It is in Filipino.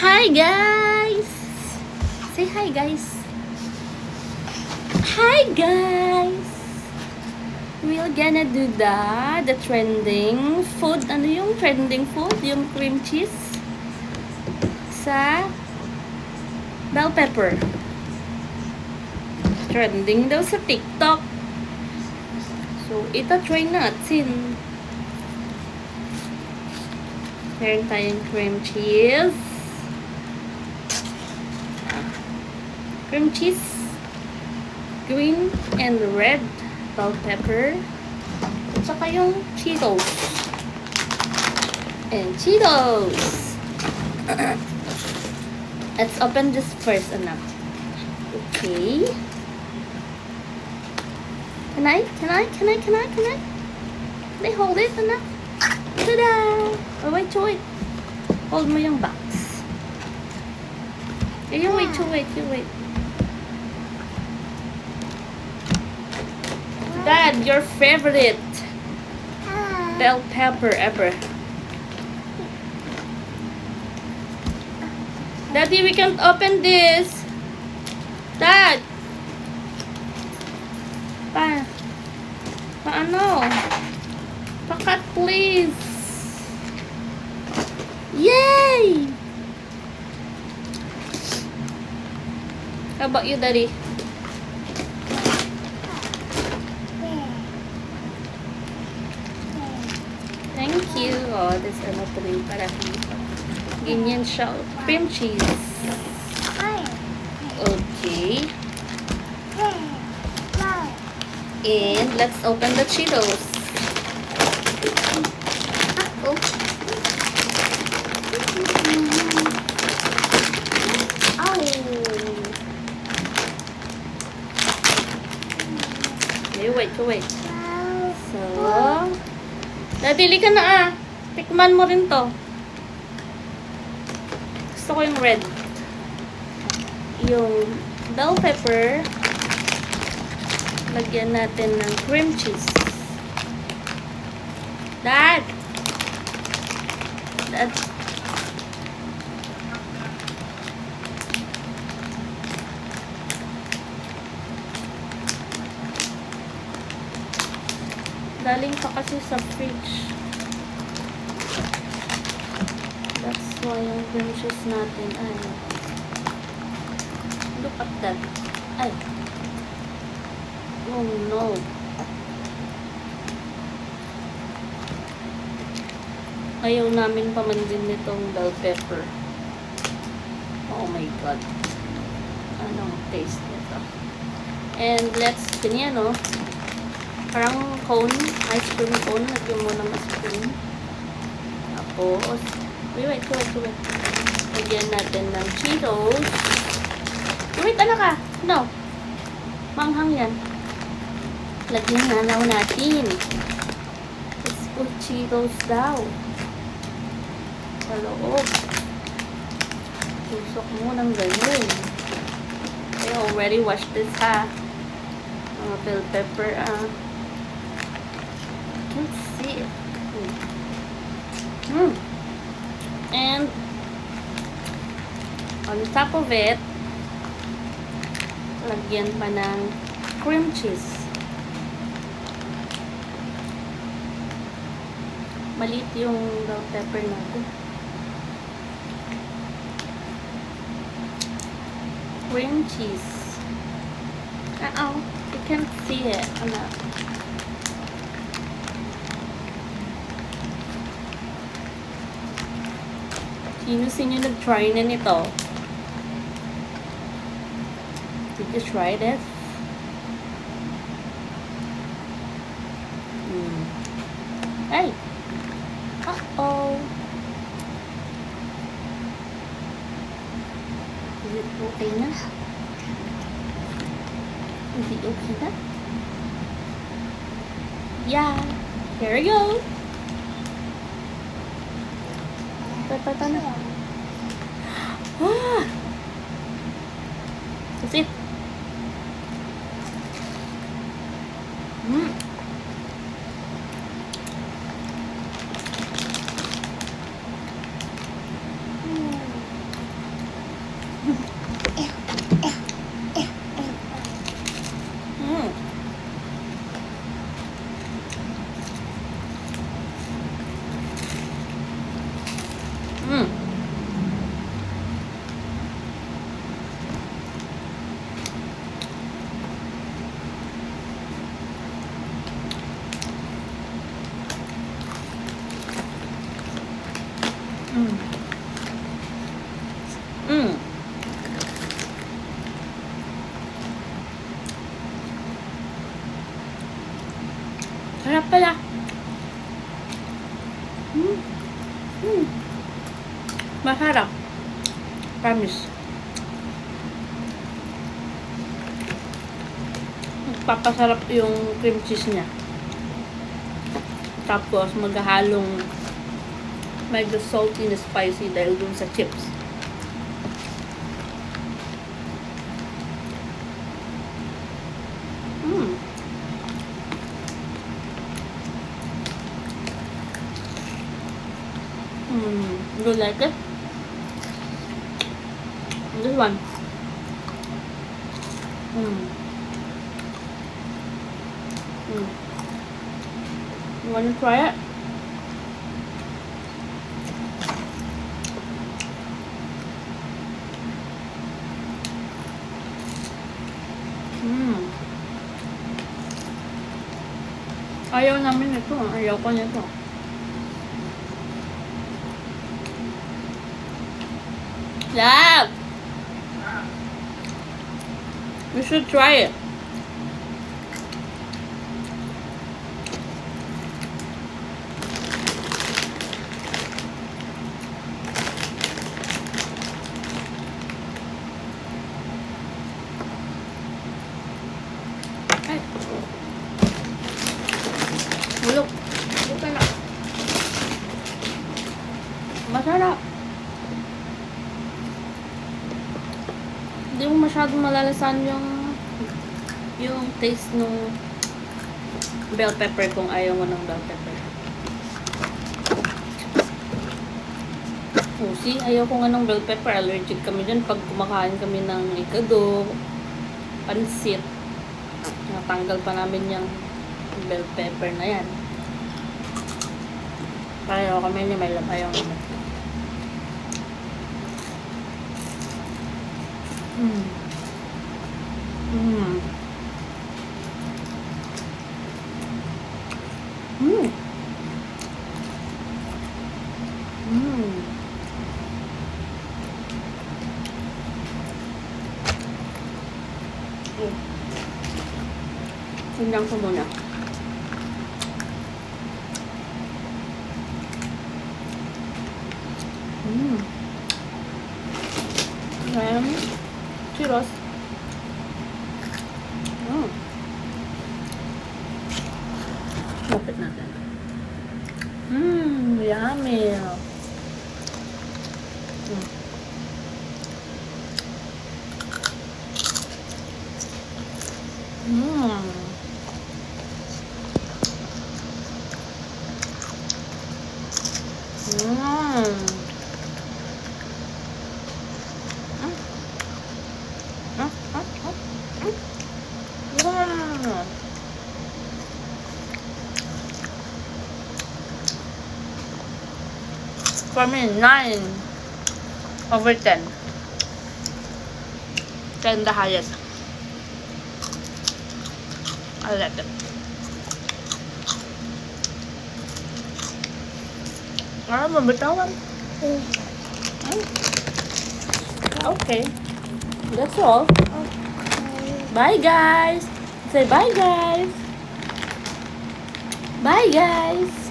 Hi guys! Say hi guys! Hi guys! We're gonna do the trending food. Ano yung trending food? Yung cream cheese sa bell pepper. Trending daw sa TikTok. So, ita-try natin. Meron tayong cream cheese. Cream cheese. Green and red bell pepper. At saka yung Cheetos. And Cheetos. Let's open this first, anak. Okay. Can I hold it, anak? Tada! Oh, wait. Hold mo yung box. You wait. Dad, your favorite bell pepper ever. Daddy, we can't open this. Dad! Paano? Pakat, please. Yay! How about you, Daddy? Thank you. Oh, this ano po rin para dito. Ganyan siya. Cream cheese. Okay. And let's open the Cheetos. Oh. Wait. So, dadili ka na Tikman mo rin to. Gusto ko yung red. Yung bell pepper. Lagyan natin ng cream cheese. Dad! Galing pa kasi sa fridge. That's why yung cream cheese natin look at that. Oh no. Ayaw namin pamandin nitong bell pepper. Oh my god. Anong taste nito? And let's ganyan, parang cone, ice cream cone. Lagyan mo ng ice cream. Tapos, wait. Lagyan natin ng Cheetos. Wait, anak No. Manghang yan. Lagyan na daw natin. Let's put Cheetos daw. Sa loob. Tusok mo ng ganyan. I already washed this, bell pepper, can't see it. And on top of it, lagyan pa ng cream cheese. Maliit yung bell pepper natin. Cream cheese. You can't see it. Sino nag-try na nito? Did you try this? Hey! Uh-oh! Is it okay na? Is it okay na? Yeah! Here we go! Paano? That's it. pala. Mm. Mm. Masarap. Promise. Papasarap yung cream cheese niya. Tapos maghahalong medyo salty na spicy dahil dun sa chips. Mm. You like it? This one. You want to try it? Ayaw namin ito. Ayaw ko nito. Love! You should try it. Ay. Bulok. Bulok ka na. Masarap. Hindi mo masyadong malalasan yung taste ng bell pepper kung ayaw mo ng bell pepper. Oh, see? Ayaw ko nga ng bell pepper. Allergic kami dyan pag kumakain kami ng ikado, pansit. Natanggal pa namin yung bell pepper na yan. Ayaw kami niya may ayaw naman. Sundang ko muna. Churros. Lapit natin. Yummy. For me, 9/10. 10 the highest. I like it. Mabitawan. Okay. That's all. Bye, guys. Say bye, guys. Bye, guys.